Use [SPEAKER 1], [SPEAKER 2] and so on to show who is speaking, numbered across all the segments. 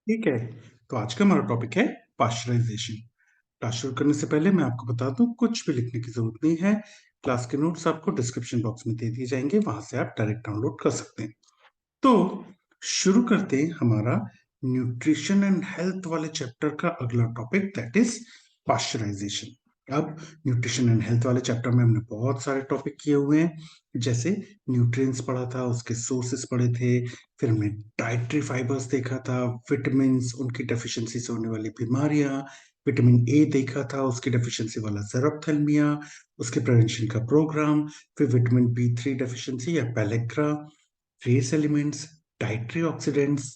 [SPEAKER 1] ठीक है। तो आज का हमारा टॉपिक है पाश्चराइजेशन। क्लास शुरू करने से पहले मैं आपको बता दूं, कुछ भी लिखने की जरूरत नहीं है। क्लास के नोट्स आपको डिस्क्रिप्शन बॉक्स में दे दिए जाएंगे, वहां से आप डायरेक्ट डाउनलोड कर सकते हैं। तो शुरू करते हैं हमारा न्यूट्रिशन एंड हेल्थ वाले चैप्टर का अगला टॉपिक, दैट इज पाश्चराइजेशन। अब न्यूट्रिशन एंड हेल्थ वाले चैप्टर में हमने बहुत सारे टॉपिक किए हुए हैं, जैसे न्यूट्रिएंट्स पढ़ा था, उसके सोर्सेस पढ़े थे, फिर हमने डाइटरी फाइबर्स देखा था, विटामिन, उनकी डेफिशिएंसी से होने वाली बीमारियां, विटामिन ए देखा था, उसकी डेफिशिएंसी वाला जेरोप्थेल्मिया, उसके प्रिवेंशन का प्रोग्राम, फिर विटामिन बी 3 डेफिशिएंसी या pellagra, trace elements, dietary oxidants,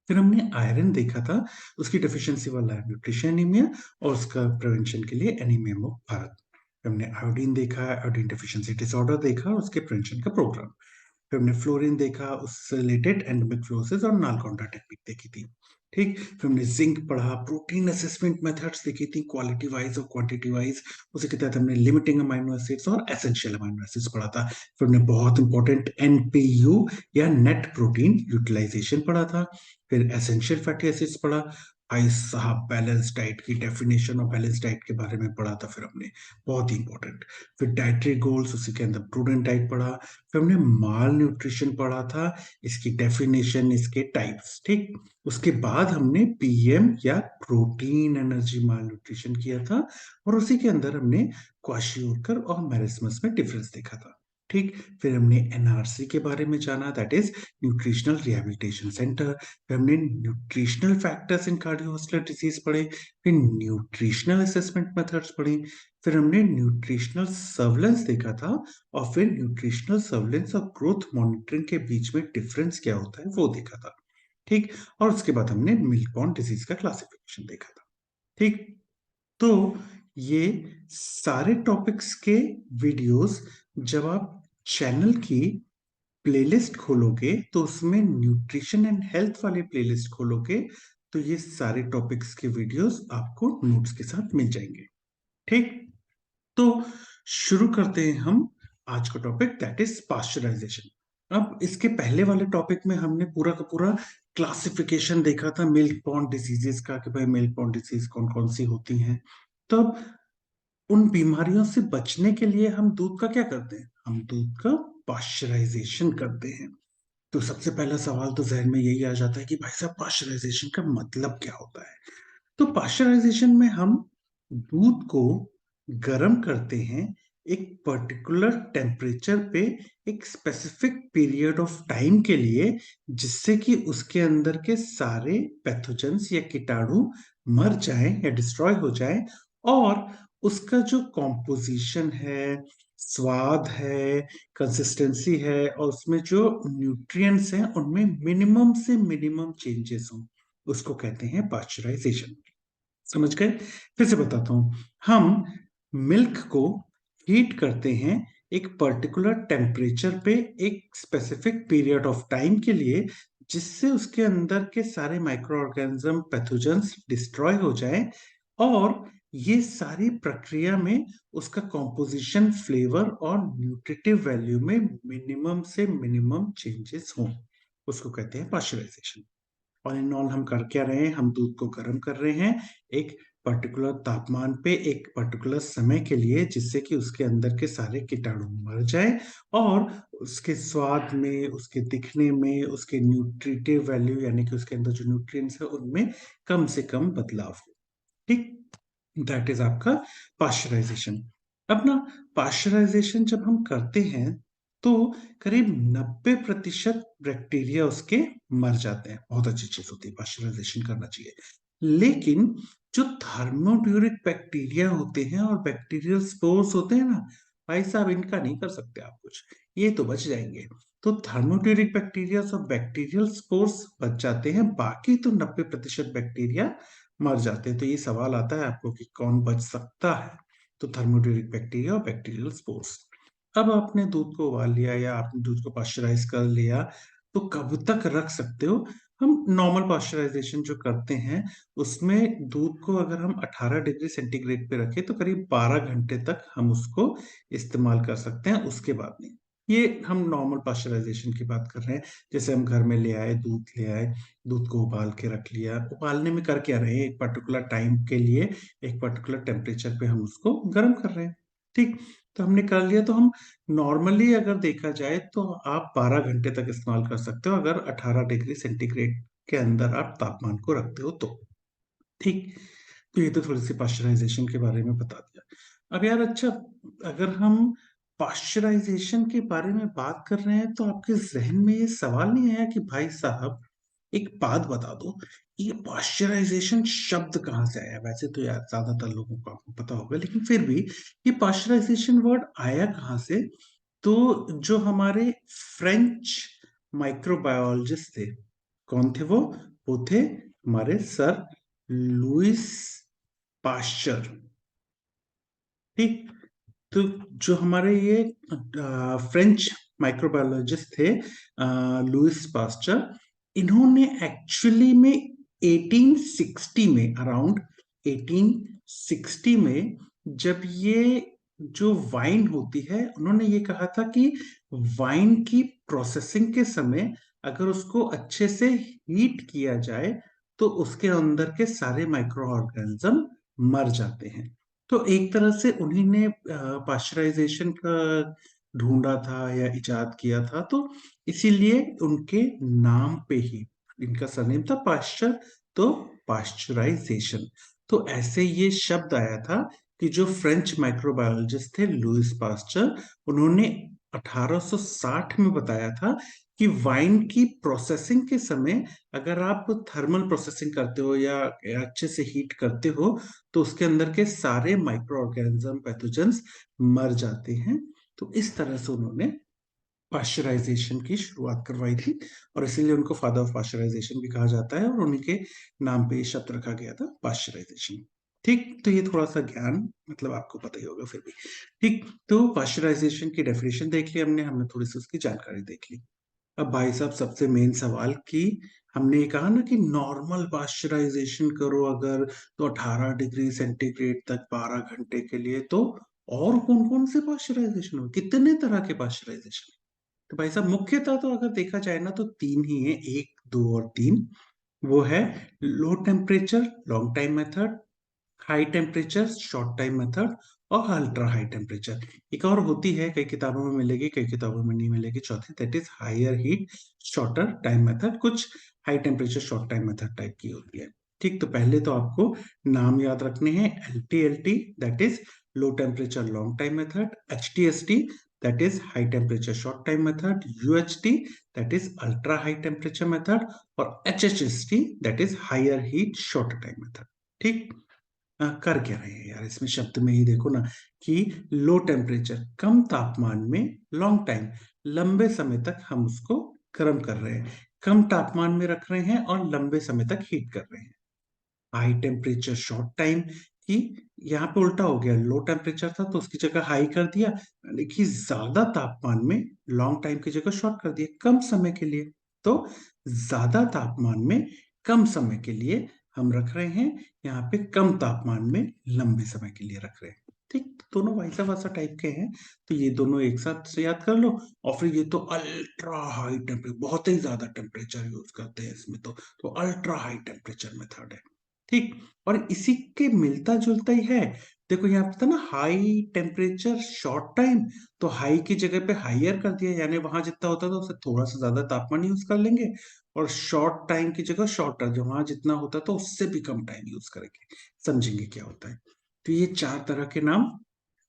[SPEAKER 1] फिर हमने आयरन देखा था, उसकी डेफिशिएंसी वाला न्यूट्रिशन एनीमिया और उसका प्रिवेंशन के लिए एनीमिया मुक्त भारत। फिर हमने आयोडीन देखा, आयोडीन डेफिशिएंसी डिसऑर्डर देखा, उसके प्रिवेंशन का प्रोग्राम। फिर हमने फ्लोरीन देखा, उससे रिलेटेड एंडोमिक फ्लोरोसिस और नालकोंडा टेक्निक देखी थी। ठीक, फिर हमने जिंक पढ़ा, प्रोटीन असेसमेंट मेथड्स देखी थी, क्वालिटी वाइज और क्वांटिटी वाइज। उसी के तहत हमने लिमिटिंग अमाइनो एसिड्स और एसेंशियल अमाइनो एसिड्स पढ़ा था। फिर हमने बहुत इंपॉर्टेंट एनपीयू या नेट प्रोटीन यूटिलाइजेशन पढ़ा था। फिर एसेंशियल फैटी एसिड्स पढ़ा। भाई साहब, बैलेंस डाइट की डेफिनेशन और बैलेंस डाइट के बारे में पढ़ा था फिर हमने, बहुत ही इंपॉर्टेंट। फिर डाइटरी गोल्स, उसी के अंदर प्रूडेंट डाइट पढ़ा। फिर हमने माल न्यूट्रिशन पढ़ा था, इसकी डेफिनेशन, इसके टाइप्स। ठीक, उसके बाद हमने पीएम या प्रोटीन एनर्जी माल न्यूट्रिशन किया था, और उसी के अंदर हमने क्वाशियोरकर और मैरिस्मस में डिफरेंस देखा था। ठीक, फिर हमने एनआरसी के बारे में जाना, that is nutritional rehabilitation centre. फिर हमने nutritional factors in cardiovascular disease पढ़े। फिर न्यूट्रिशनल असेसमेंट मेथड्स पढ़ी। फिर हमने न्यूट्रिशनल सर्विलेंस देखा था, और फिर न्यूट्रिशनल सर्विलेंस और ग्रोथ मॉनिटरिंग के बीच में डिफरेंस क्या होता है वो देखा था। ठीक, और उसके बाद हमने मिल्क बॉर्न डिजीज का क्लासिफिकेशन देखा था। ठीक, तो ये सारे टॉपिक्स के वीडियोस जब आप चैनल की प्लेलिस्ट खोलोगे तो उसमें न्यूट्रिशन एंड हेल्थ वाली प्लेलिस्ट खोलोगे, तो ये सारे टॉपिक्स के वीडियोस आपको नोट्स के साथ मिल जाएंगे। ठीक, तो शुरू करते हैं हम आज का टॉपिक, दैट इज पाश्चराइजेशन। अब इसके पहले वाले टॉपिक में हमने पूरा का पूरा क्लासिफिकेशन देखा था मिल्क बॉर्न डिजीजेस का, कि भाई मिल्क बॉर्न डिजीज कौन कौन सी होती हैं। तो अब उन बीमारियों से बचने के लिए हम दूध का क्या करते हैं, हम दूध का पाश्चराइजेशन करते हैं। तो सबसे पहला सवाल तो जहन में यही आ जाता है कि भाई साहब, पाश्चराइजेशन का मतलब क्या होता है। तो पाश्चराइजेशन में हम दूध को गर्म करते हैं एक पर्टिकुलर टेम्परेचर पे, एक स्पेसिफिक पीरियड ऑफ टाइम के लिए, जिससे कि उसके अंदर के सारे पैथोजेंस या कीटाणु मर जाएं या डिस्ट्रॉय हो जाएं, और उसका जो कॉम्पोजिशन है, स्वाद है, कंसिस्टेंसी है, और उसमें जो न्यूट्रिएंट्स हैं उनमें मिनिमम से मिनिमम चेंजेस हों, उसको कहते हैं पाश्चराइजेशन। समझ गए? फिर से बताता हूं। हम मिल्क को हीट करते हैं एक पर्टिकुलर टेम्परेचर पे, एक स्पेसिफिक पीरियड ऑफ टाइम के लिए, जिससे उसके अंदर के सारे माइक्रो ऑर्गेनिज्म, पैथोजेंस डिस्ट्रॉय हो जाए, और ये सारी प्रक्रिया में उसका कॉम्पोजिशन, फ्लेवर और न्यूट्रिटिव वैल्यू में मिनिमम से मिनिमम चेंजेस हों, उसको कहते हैं पाश्चराइजेशन। ऑल इन ऑल हम कर क्या रहे हैं, हम दूध को गर्म कर रहे हैं एक पर्टिकुलर तापमान पे, एक पर्टिकुलर समय के लिए, जिससे कि उसके अंदर के सारे कीटाणु मर जाए, और उसके स्वाद में, उसके दिखने में, उसके न्यूट्रिटिव वैल्यू यानी कि उसके अंदर जो न्यूट्रिएंट्स है उनमें कम से कम बदलाव हो। ठीक, दैट इज आपका पाश्चराइजेशन। अब ना, पाश्चराइजेशन जब हम करते हैं तो करीब 90% बैक्टीरिया उसके मर जाते हैं। बहुत अच्छी चीज होती है, पाश्चराइजेशन करना चाहिए। लेकिन जो थर्मोड्यूरिक बैक्टीरिया होते हैं और बैक्टीरियल स्पोर्स होते हैं ना, भाई साहब, इनका नहीं कर सकते आप कुछ, ये तो बच जाएंगे। तो थर्मोड्यूरिक बैक्टीरिया और बैक्टीरियल स्पोर्स बच जाते हैं, बाकी तो 90% बैक्टीरिया मर जाते हैं। तो ये सवाल आता है आपको कि कौन बच सकता है, तो थर्मोड्यूरिक बैक्टीरिया और बैक्टीरियल स्पोर्स। अब आपने दूध को उबाल लिया या आपने दूध को पाश्चराइज कर लिया, तो कब तक रख सकते हो। हम नॉर्मल पाश्चराइजेशन जो करते हैं उसमें दूध को अगर हम 18 डिग्री सेंटीग्रेड पे रखें तो करीब 12 घंटे तक हम उसको इस्तेमाल कर सकते हैं, उसके बाद नहीं। ये हम नॉर्मल पाश्चराइजेशन की बात कर रहे हैं। जैसे हम घर में ले आए, दूध को उबाल के रख लिया। उबालने में कर क्या रहे हैं, एक पर्टिकुलर टाइम के लिए एक पर्टिकुलर टेम्परेचर पे हम उसको गर्म कर रहे हैं। ठीक, तो हमने कर लिया। तो हम नॉर्मली अगर देखा जाए तो आप 12 घंटे तक इस्तेमाल कर सकते हो, अगर 18 डिग्री सेंटीग्रेड के अंदर आप तापमान को रखते हो तो। ठीक, तो ये तो थोड़ी सी पाश्चराइजेशन के बारे में बता दिया। अब यार अच्छा, अगर हम पाश्चराइजेशन के बारे में बात कर रहे हैं तो आपके जहन में ये सवाल नहीं आया कि भाई साहब एक बात बता दो, ये पाश्चराइजेशन शब्द कहाँ से आया? वैसे तो यार ज्यादातर लोगों को आपको पता होगा, लेकिन फिर भी ये पाश्चराइजेशन वर्ड आया कहाँ से? तो जो हमारे फ्रेंच माइक्रोबायोलॉजिस्ट थे, कौन थे वो थे हमारे सर लुइस पाश्चर। ठीक, तो जो हमारे ये फ्रेंच माइक्रोबायोलॉजिस्ट थे लुइस पास्चर, इन्होंने एक्चुअली में 1860 में, अराउंड 1860 में, जब ये जो वाइन होती है, उन्होंने ये कहा था कि वाइन की प्रोसेसिंग के समय अगर उसको अच्छे से हीट किया जाए तो उसके अंदर के सारे माइक्रो ऑर्गेनिज्म मर जाते हैं। तो एक तरह से उन्हीं ने पाश्चराइजेशन का ढूंढा था या इजाद किया था, तो इसीलिए उनके नाम पे ही इनका सरनेम था पाश्चर, तो पाश्चराइजेशन। तो ऐसे ये शब्द आया था कि जो फ्रेंच माइक्रोबायोलॉजिस्ट थे लुइस पास्चर, उन्होंने 1860 में बताया था कि वाइन की प्रोसेसिंग के समय अगर आप थर्मल प्रोसेसिंग करते हो या अच्छे से हीट करते हो तो उसके अंदर के सारे माइक्रो ऑर्गेनिज्म पैथोजेंस मर जाते हैं। तो इस तरह से उन्होंने पाश्चराइजेशन की शुरुआत करवाई थी, और इसीलिए उनको फादर ऑफ पाश्चराइजेशन भी कहा जाता है, और उन्हीं के नाम पे ये शब्द रखा गया था पाश्चराइजेशन। ठीक, तो ये थोड़ा सा ज्ञान मतलब आपको पता ही होगा फिर भी। ठीक, तो पाश्चराइजेशन की डेफिनेशन देख ली हमने हमने थोड़ी सी उसकी जानकारी देख ली। अब भाई साहब सबसे मेन सवाल कि हमने ये कहा ना कि नॉर्मल पाश्चराइजेशन करो अगर, तो 18 डिग्री सेंटीग्रेड तक 12 घंटे के लिए, तो और कौन कौन से पाश्चराइजेशन हो, कितने तरह के पाश्चराइजेशन? तो भाई साहब मुख्यतः तो अगर देखा जाए ना तो तीन ही है, एक, दो और तीन। वो है low temperature long time method, high temperature short time method, और अल्ट्रा हाई टेम्परेचर। एक और होती है, कई किताबों में मिलेगी, कई किताबों में नहीं मिलेगी, चौथी, that is higher heat shorter time method. कुछ high temperature short time method type की होती है। ठीक, तो पहले तो आपको नाम याद रखने हैं। LTLT, that is low temperature long time method. HTST, that is high temperature short time method. UHT, that is ultra high temperature method. और HHST, that is higher heat short time method. ठीक, कर क्या रहे हैं यार इसमें शब्द में ही देखो ना कि लो टेम्परेचर कम तापमान में लॉन्ग टाइम लंबे समय तक हम उसको गर्म कर रहे हैं, कम तापमान में रख रहे हैं और लंबे समय तक हीट कर रहे हैं। हाई टेम्परेचर शॉर्ट टाइम की, यहाँ पे उल्टा हो गया, लो टेम्परेचर था तो उसकी जगह हाई कर दिया, देखिए ज्यादा तापमान में लॉन्ग टाइम की जगह शॉर्ट कर दिया कम समय के लिए। तो ज्यादा तापमान में कम समय के लिए हम रख रहे हैं, यहाँ पे कम तापमान में लंबे समय के लिए रख रहे हैं। ठीक, दोनों वैसा वैसा टाइप के हैं, तो ये दोनों एक साथ से याद कर लो। और फिर ये तो अल्ट्रा हाई टेम्परेचर, बहुत ही ज्यादा टेम्परेचर यूज करते हैं इसमें, तो अल्ट्रा हाई टेम्परेचर मेथड है। ठीक, और इसी के मिलता जुलता ही है। देखो यहाँ पे था ना हाई टेम्परेचर शॉर्ट टाइम, तो हाई की जगह पे हाइयर कर दिया, यानी वहां जितना होता था उससे थोड़ा सा ज्यादा तापमान यूज कर लेंगे। और शॉर्ट टाइम की जगह शॉर्टर, जो वहां जितना होता था उससे भी कम टाइम यूज करेंगे। समझेंगे क्या होता है? तो ये चार तरह के नाम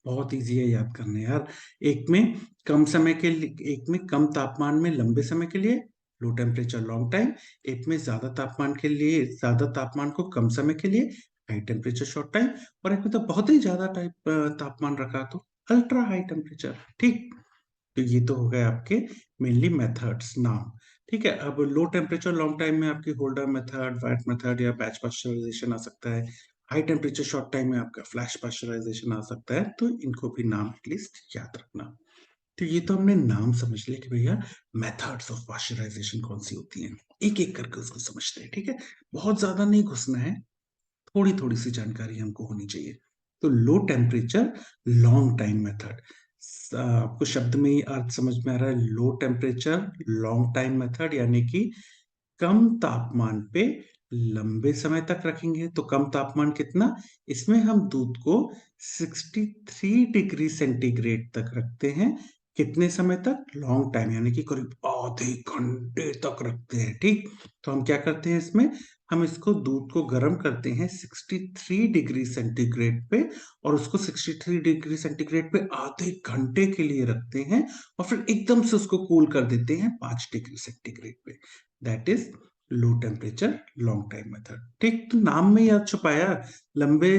[SPEAKER 1] बहुत इजी है याद करने यार। एक में कम समय के लिए, एक में कम तापमान में लंबे समय के लिए, लो टेम्परेचर लॉन्ग टाइम। एक में ज्यादा तापमान के लिए, ज्यादा तापमान को कम समय के लिए, हाई टेम्परेचर शॉर्ट टाइम। और एक में तो बहुत ही ज्यादा टाइप तापमान रखा तो अल्ट्रा हाई टेम्परेचर। ठीक, तो ये तो हो गए आपके मेनली मेथड्स नाम। ठीक है, अब लो टेम्परेचर लॉन्ग टाइम में आपकी होल्डर मेथड, वैट मेथड या बैच पाश्चराइजेशन आ सकता है। हाई टेम्परेचर शॉर्ट टाइम में आपका फ्लैश पाश्चराइजेशन आ सकता है, तो इनको भी नाम एटलीस्ट याद रखना। तो ये तो हमने नाम समझ लिया कि भैया मेथड्स ऑफ पाश्चराइजेशन कौन सी होती हैं, एक एक करके उसको समझते हैं। ठीक है, बहुत ज्यादा नहीं घुसना है, थोड़ी थोड़ी सी जानकारी हमको होनी चाहिए। तो low temperature long time method, आपको शब्द में ही अर्थ समझ में आ रहा है, low temperature long time method, यानी कि कम तापमान पे लंबे समय तक रखेंगे। तो कम तापमान कितना, इसमें हम दूध को 63 डिग्री सेंटीग्रेड तक रखते हैं। कितने समय तक, लॉन्ग टाइम, यानी कि करीब आधे घंटे तक रखते हैं। ठीक, तो हम क्या करते हैं इसमें, हम इसको दूध को गर्म करते हैं 63 डिग्री सेंटीग्रेड पे, और उसको 63 डिग्री सेंटीग्रेड पे आधे घंटे के लिए रखते हैं, और फिर एकदम से उसको कूल कर देते हैं 5 डिग्री सेंटीग्रेड पे। That is low temperature long time method. ठीक, तो नाम में यह छुपाया, लंबे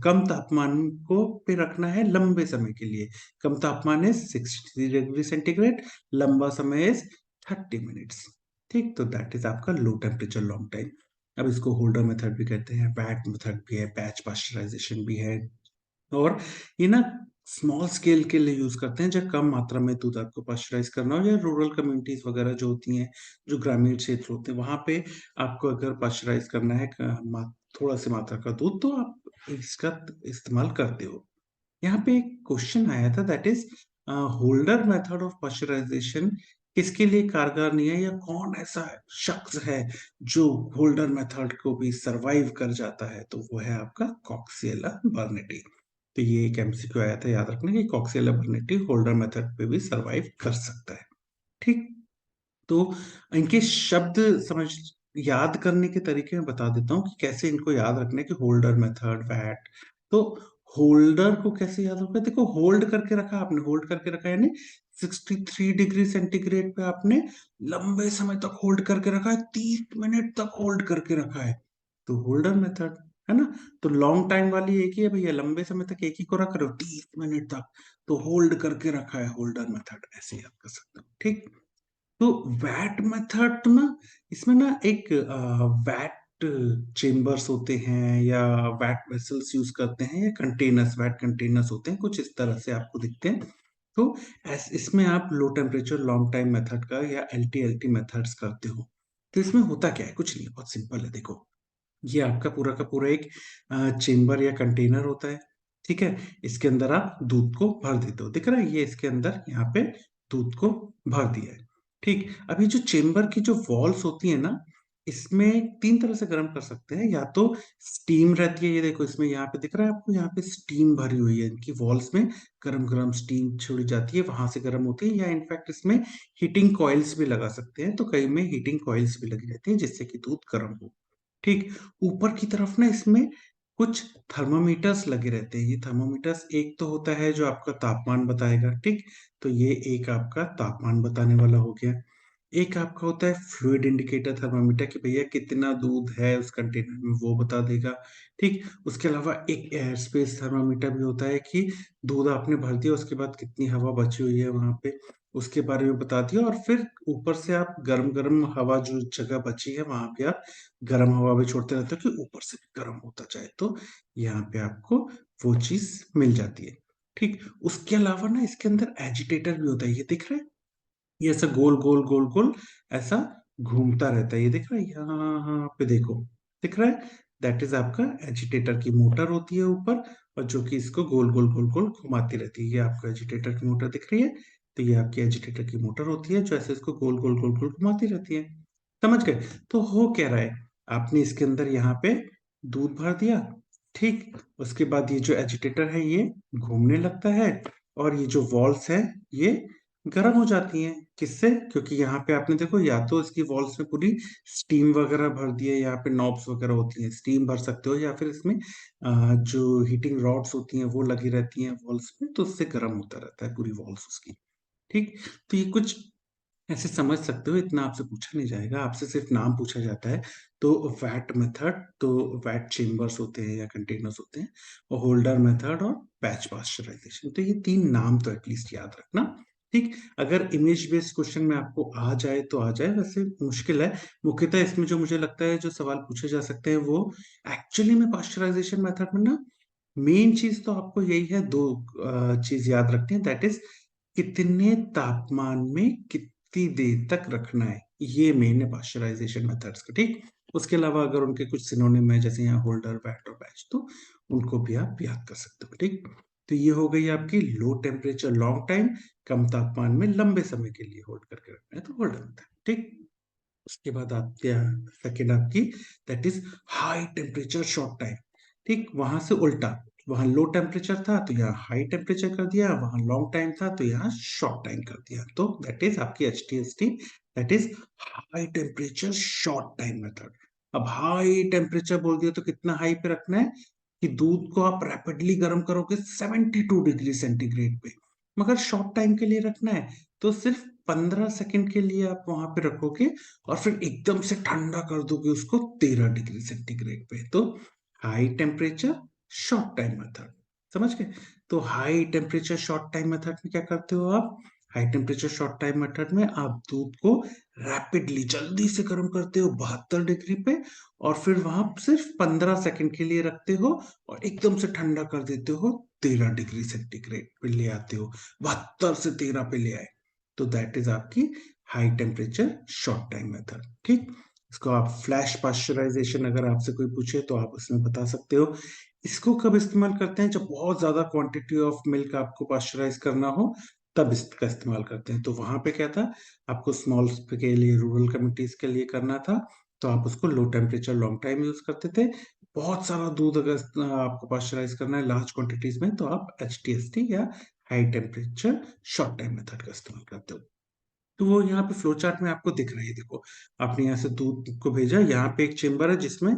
[SPEAKER 1] कम तापमान को पे रखना है लंबे समय के लिए। कम तापमान है 60 डिग्री सेंटीग्रेड, लंबा समय है 30 मिनट्स। ठीक, तो दैट इज आपका लो टेम्परेचर लॉन्ग टाइम। अब इसको होल्डर मेथड भी कहते हैं, वैट मेथड भी है, बैच पास्चराइजेशन भी है, और ये ना स्मॉल स्केल के लिए यूज करते हैं जब कम मात्रा में दूध आपको पास्चराइज करना हो, या रूरल कम्युनिटीज वगैरह जो होती हैं, जो ग्रामीण क्षेत्र होते हैं, वहां पे आपको अगर पास्चराइज करना है थोड़ा सी मात्रा का दूध, तो आप इसका इस्तेमाल करते हो। यहाँ पे एक क्वेश्चन आया था, that is holder method of pasteurization किसके लिए कारगर नहीं है, या कौन ऐसा शख्स है जो होल्डर मेथड को भी सरवाइव कर जाता है, तो वो है आपका कॉक्सिएला बर्नेटी। तो ये एक एमसीक्यू आया था, याद रखना कि कॉक्सिएला बर्नेटी होल्डर मेथड पे भी सरवाइव कर सकता है। ठीक, तो इनके शब्द समझ, याद करने के तरीके में बता देता हूँ कि कैसे इनको याद रखना है, कि होल्डर मेथड, वैट। तो होल्डर को कैसे याद रखना है, देखो होल्ड करके रखा आपने, होल्ड करके रखा यानी 63 डिग्री सेंटीग्रेड पे आपने लंबे समय तक होल्ड करके रखा है, 30 मिनट तक होल्ड करके रखा है, तो होल्डर मेथड है ना। तो लॉन्ग टाइम वाली एक ही है भैया, लंबे समय तक एक ही को रख रहे हो 30 मिनट तक, तो होल्ड करके रखा है, होल्डर मेथड, ऐसे याद कर सकते हो। ठीक, तो वैट मेथड ना, इसमें ना एक वैट चेम्बर्स होते हैं, या वैट वेसल्स यूज करते हैं, या कंटेनर्स, वैट कंटेनर्स होते हैं, कुछ इस तरह से आपको दिखते हैं। तो इसमें आप low temperature long time method का या एलटी मेथड्स करते हो। तो इसमें होता क्या है, कुछ नहीं, बहुत सिंपल है। देखो, ये आपका पूरा का पूरा एक चेम्बर या कंटेनर होता है। ठीक है, इसके अंदर आप दूध को भर देते हो, दिख रहा है, ये इसके अंदर यहाँ पे दूध को भर दिया है। ठीक, अभी जो चेम्बर की जो वॉल्स होती है ना, इसमें तीन तरह से गर्म कर सकते हैं, या तो स्टीम रहती है, ये देखो इसमें यहाँ पे दिख रहा है आपको, यहाँ पे स्टीम भरी हुई है, इनकी वॉल्स में गरम गरम स्टीम छोड़ी जाती है, वहां से गर्म होती है, या इनफैक्ट इसमें हीटिंग कॉइल्स भी लगा सकते हैं, तो कई में हीटिंग कॉइल्स भी लगी रहती है जिससे कि दूध गर्म हो। ठीक, ऊपर की तरफ ना इसमें कुछ थर्मामीटर्स लगे रहते हैं। ये थर्मामीटर्स, एक तो होता है जो आपका तापमान बताएगा, ठीक, तो ये एक आपका तापमान बताने वाला हो गया। एक आपका होता है फ्लूइड इंडिकेटर थर्मामीटर, कि भैया कितना दूध है उस कंटेनर में, वो बता देगा। ठीक, उसके अलावा एक एयर स्पेस थर्मामीटर भी होता है, कि दूध आपने भर दिया उसके बाद कितनी हवा बची हुई है वहां पे, उसके बारे में बता दिया, और फिर ऊपर से आप गरम गरम हवा जो जगह बची है वहां पे आप गर्म हवा भी छोड़ते रहते हो, कि ऊपर से भी गर्म होता जाए, तो यहाँ पे आपको वो चीज मिल जाती है। ठीक, उसके अलावा ना इसके अंदर एजिटेटर भी होता है, ये दिख रहा है, ये ऐसा गोल गोल गोल गोल ऐसा घूमता रहता है, ये दिख रहा है, यहाँ पे देखो, दिख रहा है, दैट इज आपका एजिटेटर की मोटर होती है ऊपर, और जो कि इसको गोल गोल गोल गोल घुमाती रहती है। ये आपका एजिटेटर की मोटर दिख रही है, तो ये आपकी एजिटेटर की मोटर होती है जो ऐसे इसको गोल गोल गोल गोल घुमाती रहती है। समझ गए, तो हो क्या रहा है, आपने इसके अंदर यहाँ पे दूध भर दिया, ठीक, उसके बाद ये जो एजिटेटर है ये घूमने लगता है, और ये जो वॉल्स है ये गर्म हो जाती हैं। किससे, क्योंकि यहाँ पे आपने देखो, या तो इसकी वॉल्स में पूरी स्टीम वगैरह भर दी है, यहाँ पे नॉब्स वगैरह होती हैं, स्टीम भर सकते हो, या फिर इसमें जो हीटिंग रॉड्स होती हैं वो लगी रहती हैं वॉल्स में, तो उससे गर्म होता रहता है पूरी वॉल्स उसकी। ठीक, तो ये कुछ ऐसे समझ सकते हो, इतना आपसे पूछा नहीं जाएगा, आपसे सिर्फ नाम पूछा जाता है। तो वैट मेथड, तो वैट चेम्बर्स होते हैं या कंटेनर्स होते हैं, और होल्डर मेथड और बैच पास्चराइजेशन, तो ये तीन नाम तो एटलीस्ट याद रखना। ठीक, अगर इमेज बेस्ड क्वेश्चन में आपको आ जाए तो आ जाए, वैसे मुश्किल है। मुख्यतः इसमें जो मुझे लगता है जो सवाल पूछे जा सकते हैं वो एक्चुअली में पास्चराइजेशन मेथड में ना, मेन चीज तो आपको यही है, दो चीज याद रखनी है, दैट इज कितने तापमान में कितनी देर तक रखना है, ये मेन है पाश्चराइजेशन मेथड्स का। ठीक, उसके अलावा अगर उनके कुछ सिनोनिम है, जैसे यहाँ होल्डर, बैट और बैच, तो उनको भी आप याद कर सकते हो। ठीक, तो ये हो गई आपकी लो टेम्परेचर लॉन्ग टाइम, कम तापमान में लंबे समय के लिए होल्ड करके रखना है तो होल्ड होता है। ठीक, उसके बाद आती है सेकेंड आपकी, that is high temperature short time. ठीक, वहां से उल्टा, वहां लो टेम्परेचर था तो यहाँ हाई टेम्परेचर कर दिया, वहां लॉन्ग टाइम था तो यहाँ शॉर्ट टाइम कर दिया। तो दैट इज आपकी HTST, that is high temperature short time method. अब हाई टेम्परेचर बोल दिया तो कितना हाई पे रखना है कि दूध को आप रैपिडली गर्म करोगे 72 डिग्री सेंटीग्रेड पे, मगर शॉर्ट टाइम के लिए रखना है तो सिर्फ 15 सेकंड के लिए आप वहां पे रखोगे और फिर एकदम से ठंडा कर दोगे उसको 13 डिग्री सेंटीग्रेड पे। तो high temperature short time method, समझ गए? तो high temperature short time method में क्या करते हो आप? High temperature short time method में आप दूध को रैपिडली जल्दी से गर्म करते हो 72 डिग्री पे, और फिर वहां सिर्फ 15 सेकंड के लिए रखते हो और एकदम से ठंडा कर देते हो 13 डिग्री सेंटीग्रेड पे ले आते हो, 72 से 13 पे ले आए। तो दैट इज आपकी high temperature short time method. ठीक, इसको आप फ्लैश पाश्चराइजेशन अगर आपसे कोई पूछे तो आप उसमें बता सकते हो। इसको कब इस्तेमाल करते हैं? जब बहुत ज्यादा क्वांटिटी ऑफ मिल्क आपको पाश्चराइज करना हो तब इसका इस्तेमाल करते हैं। तो वहां पे क्या था, आपको स्मॉल के लिए, रूरल कम्युनिटीज के लिए करना था तो आप उसको low temperature long time use करते थे। बहुत सारा दूध अगर आपको पाश्चराइज करना है लार्ज क्वांटिटीज में तो आप HTST या high temperature short time method का इस्तेमाल करते हो। तो वो यहाँ पे फ्लो चार्ट में आपको दिख रहा है, देखो आपने यहाँ से दूध को भेजा, यहाँ पे एक चेम्बर है जिसमें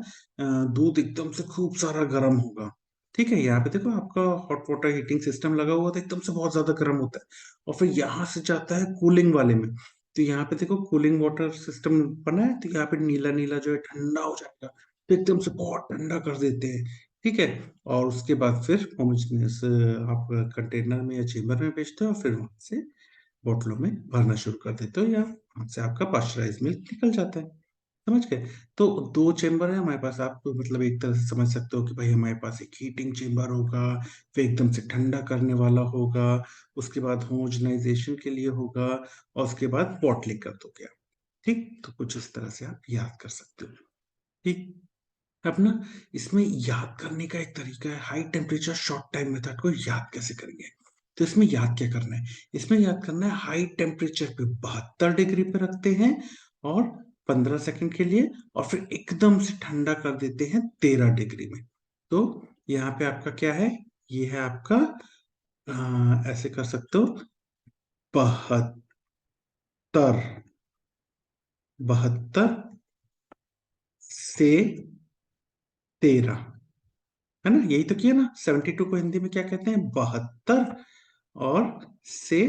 [SPEAKER 1] दूध एकदम से खूब सारा गर्म होगा। ठीक है, यहाँ पे देखो आपका हॉट वाटर हीटिंग सिस्टम लगा हुआ तो एकदम से बहुत ज्यादा गर्म होता है, और फिर यहाँ से जाता है कूलिंग वाले में। तो यहाँ पे देखो कूलिंग वाटर सिस्टम बना है, तो यहाँ पे नीला नीला जो है ठंडा हो जाएगा, तो एकदम से बहुत ठंडा कर देते हैं। ठीक है, और उसके बाद फिर होमोजेनियस आप कंटेनर में या चेम्बर में भेजते हो और फिर वहां से बोतलों में भरना शुरू कर देते हो, या वहां से आपका पाश्चराइज मिल्क निकल जाता है। समझ गए? तो दो चेम्बर है हमारे पास, आप मतलब एक तरह से समझ सकते हो कि भाई हमारे पास एक हीटिंग चेम्बर होगा, फिर एकदम से ठंडा करने वाला होगा, उसके बाद होमोजेनाइजेशन के लिए होगा, और उसके बाद बॉटलिंग कर दोगे आप। ठीक, तो कुछ इस तरह से आप याद कर सकते हो। ठीक, अब ना इसमें याद करने का एक तरीका है, high temperature short time method को याद कैसे करेंगे। तो इसमें याद क्या करना है? इसमें याद करना है हाई टेम्परेचर पे 72 डिग्री पे रखते हैं और 15 सेकंड के लिए, और फिर एकदम से ठंडा कर देते हैं 13 डिग्री में। तो यहाँ पे आपका क्या है? ये है आपका ऐसे कर सकते हो, 72, 72 से 13, है ना? यही तो किया ना। 72 को हिंदी में क्या कहते हैं? 72। और से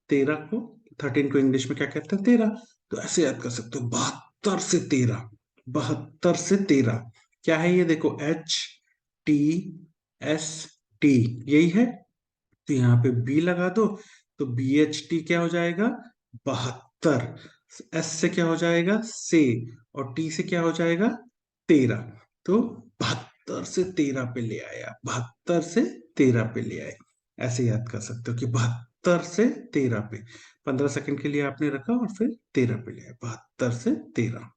[SPEAKER 1] 13 को, 13 को इंग्लिश में क्या कहते हैं? 13। तो ऐसे याद कर सकते हो, 72 से 13, 72 से 13। क्या है ये? देखो HTST, यही है। तो यहाँ पे बी लगा दो, तो BHT क्या हो जाएगा? 72। एस से क्या हो जाएगा? से, और टी से क्या हो जाएगा? 13। तो 72 से 13 पे ले आया, 72 से 13 पे ले आए। ऐसे याद कर सकते हो कि 72 से 13 पे 15 सेकंड के लिए आपने रखा और फिर 13 पे ले आया, 72 से 13।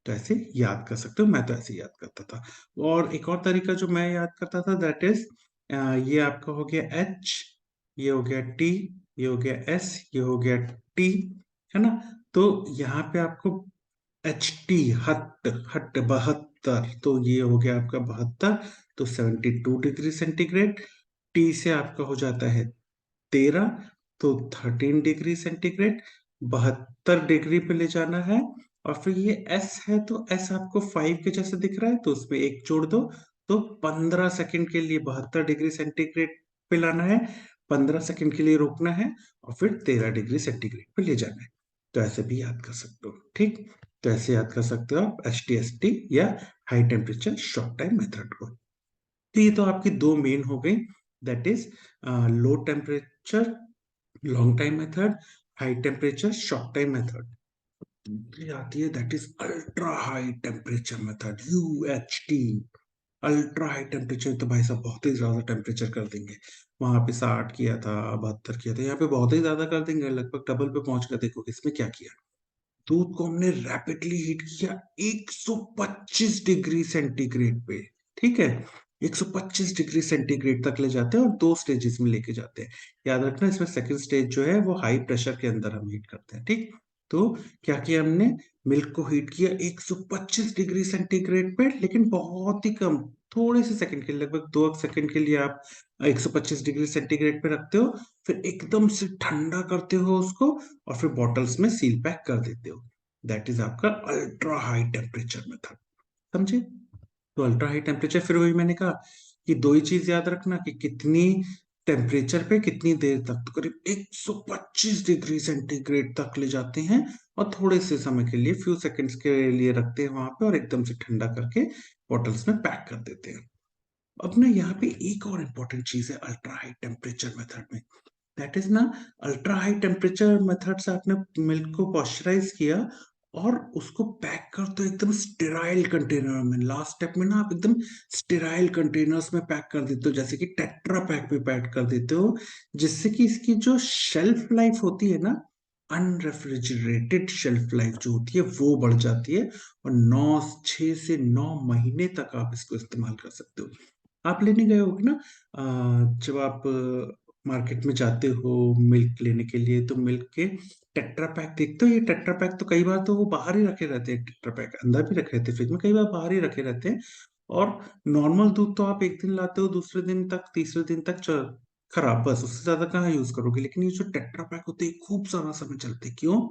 [SPEAKER 1] तो ऐसे याद कर सकते हो, मैं तो ऐसे याद करता था। और एक और तरीका जो मैं याद करता था, दैट इज ये आपका हो गया H, ये हो गया T, ये हो गया S, ये हो गया T, है ना? तो यहाँ पे आपको HT, हट हट 72, तो ये हो गया आपका 72, तो 72 डिग्री सेंटीग्रेड। टी से आपका हो जाता है 13, तो 13 डिग्री सेंटीग्रेड, 72 डिग्री पे ले जाना है। और फिर ये एस है, तो एस आपको 5 के जैसे दिख रहा है तो उसमें एक जोड़ दो, तो 15 सेकंड के लिए 72 डिग्री सेंटीग्रेड पे लाना है, 15 सेकंड के लिए रोकना है, और फिर 13 डिग्री सेंटीग्रेड पे ले जाना है। तो ऐसे भी याद कर सकते हो। ठीक, तो ऐसे याद कर सकते हो आप HTST या high temperature short time method को। तो ये तो आपकी दो मेन हो गई, that is low temperature long time method, high temperature short time method. ये आती है that is ultra high temperature method, UHT। Ultra high temperature तो भाई साहब बहुत ही ज्यादा टेम्परेचर कर देंगे। वहां पे 60 किया था, 72 किया था, यहाँ पे बहुत ही ज्यादा कर देंगे, लगभग डबल पे पहुंच कर। देखो इसमें क्या किया, दूध को हमने रैपिडली हीट किया 125 डिग्री सेंटीग्रेड पे। ठीक है, 125 डिग्री सेंटीग्रेड तक ले जाते हैं और 2 स्टेजेस में लेके जाते हैं। याद रखना, इसमें सेकंड स्टेज जो है वो हाई प्रेशर के अंदर हम हीट करते हैं, ठीक। तो क्या किया हमने, मिल्क को हीट किया 125 डिग्री सेंटीग्रेड पे, लेकिन बहुत ही कम, थोड़े से सेकंड के लिए, लगभग 2 सेकंड के लिए आप 125 डिग्री सेंटीग्रेड पे रखते हो, फिर एकदम से ठंडा करते हो उसको और फिर बॉटल्स में सील पैक कर देते हो। दैट इज आपका अल्ट्रा हाई टेम्परेचर मेथड, समझे। तो अल्ट्रा हाई टेम्परेचर, फिर वही मैंने कहा कि दो ही चीज याद रखना कि कितनी टेम्परेचर पे कितनी देर तक, तो करीब 125 डिग्री सेंटीग्रेड तक ले जाते हैं और थोड़े से समय के लिए, फ्यू सेकंड्स के लिए रखते हैं वहां पे और एकदम से ठंडा करके बॉटल्स में पैक कर देते हैं। अब ना यहाँ पे एक और इम्पोर्टेंट चीज है अल्ट्रा हाई टेम्परेचर मेथड में, दैट इज ना, अल्ट्रा हाई टेम्परेचर मेथड से आपने मिल्क को पॉस्चराइज किया और उसको पैक कर दो एकदम स्टेराइल कंटेनर में। लास्ट स्टेप में ना आप एकदम स्टेराइल कंटेनर्स में पैक कर देते हो, जैसे कि टेट्रा पैक में पैक कर देते हो, जिससे कि इसकी जो शेल्फ लाइफ होती है ना, अनरेफ्रिजरेटेड शेल्फ लाइफ जो होती है वो बढ़ जाती है और 6 से 9 महीने तक आप इसको इस्तेमाल कर सकते हो। आप लेने गए होगे ना, जब आप मार्केट में जाते हो मिल्क लेने के लिए, तो मिल्क के टेट्रा पैक देखते हो। ये टेट्रा पैक तो कई बार तो वो बाहर ही रखे रहते हैं, टेट्रा पैक अंदर भी रखे रहते हैं फ्रिज में, कई बार बाहर ही रखे रहते हैं। और नॉर्मल दूध तो आप एक दिन लाते हो, दूसरे दिन तक, तीसरे दिन तक खराब, बस उससे ज्यादा कहाँ यूज करोगे। लेकिन ये जो टेट्रा पैक होते हैं खूब सारा समय चलते हैं, क्यों?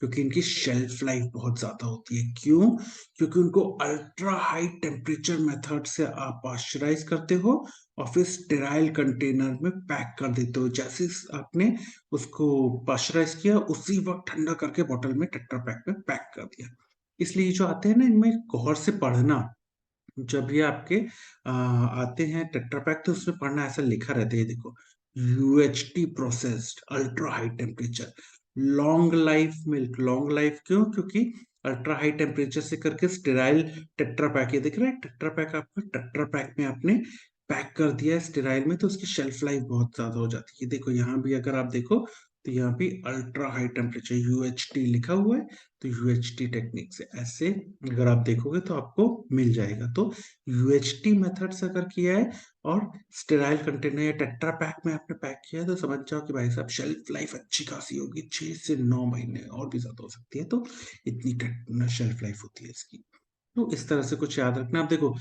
[SPEAKER 1] क्योंकि इनकी शेल्फ लाइफ बहुत ज्यादा होती है। क्यों? क्योंकि उनको अल्ट्रा हाई टेम्परेचर मेथड से आप पाश्चराइज करते हो और फिर स्टेराइल कंटेनर में पैक कर देते हो। जैसे आपने उसको पाश्चराइज किया, उसी वक्त ठंडा करके बॉटल में टेट्रा पैक में पैक कर दिया। इसलिए जो आते हैं ना, इनमें गौर से पढ़ना। जब ये आपके आते हैं टेट्रा पैक, तो उसमें पढ़ना ऐसा लिखा रहता है, ये देखो, UHT processed ultra high temperature long life milk. Long life क्यों? क्योंकि अल्ट्रा हाई टेम्परेचर से करके स्टेराइल टेट्रा पैक, ये दिख रहा है टेट्रा पैक, आपका टेट्रा पैक में आपने पैक कर दिया है स्टेराइल में, तो उसकी शेल्फ लाइफ बहुत ज्यादा हो जाती है। देखो यहाँ भी अगर आप देखो, तो यहाँ भी अल्ट्रा हाई टेम्परेचर यूएचटी लिखा हुआ है। तो यूएचटी टेक्निक से ऐसे अगर आप देखोगे तो आपको मिल जाएगा। तो यूएचटी मेथड से अगर किया है और स्टेराइल कंटेनर या टेट्रा पैक में आपने पैक किया है, तो समझ जाओ कि भाई साहब शेल्फ लाइफ अच्छी खासी होगी, 6 से 9 महीने और भी ज्यादा हो सकती है। तो इतनी शेल्फ लाइफ होती है इसकी। तो इस तरह से कुछ याद रखना। आप देखो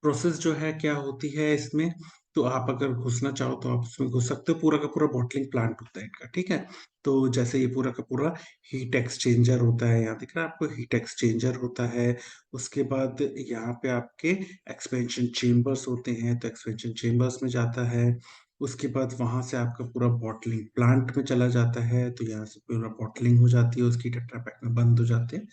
[SPEAKER 1] प्रोसेस जो है क्या होती है इसमें, तो आप अगर घुसना चाहो तो आप उसमें घुस सकते हो। पूरा का पूरा बॉटलिंग प्लांट होता है इनका, ठीक है। तो जैसे ये पूरा का पूरा हीट एक्सचेंजर होता है, यहाँ दिख रहा है आपको, हीट एक्सचेंजर होता है। उसके बाद यहाँ पे आपके एक्सपेंशन चेम्बर्स होते हैं, तो एक्सपेंशन चेम्बर्स में जाता है। उसके बाद वहां से आपका पूरा बॉटलिंग प्लांट में चला जाता है, तो यहाँ से पूरा बॉटलिंग हो जाती है, उसकी टेट्रा पैक में बंद हो जाते हैं।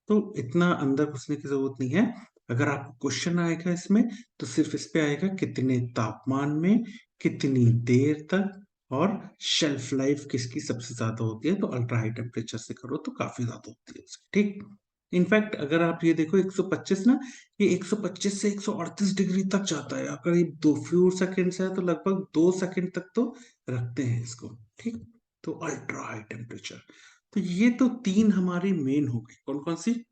[SPEAKER 1] तो इतना अंदर घुसने की जरूरत नहीं है। अगर आपको क्वेश्चन आएगा इसमें, तो सिर्फ इस पे आएगा कितने तापमान में, कितनी देर तक, और शेल्फ लाइफ किसकी सबसे ज्यादा होती है। तो अल्ट्रा हाई टेम्परेचर से करो तो काफी ज्यादा होती है उसकी, ठीक। इनफैक्ट अगर आप ये देखो 125 ना, ये 125 से 138 डिग्री तक जाता है। अगर ये 2 फ्यू सेकेंड्स है तो लगभग 2 सेकंड तक तो रखते हैं इसको, ठीक। तो अल्ट्रा हाई टेम्परेचर, तो ये तो तीन हमारी मेन हो गई। कौन कौन सी?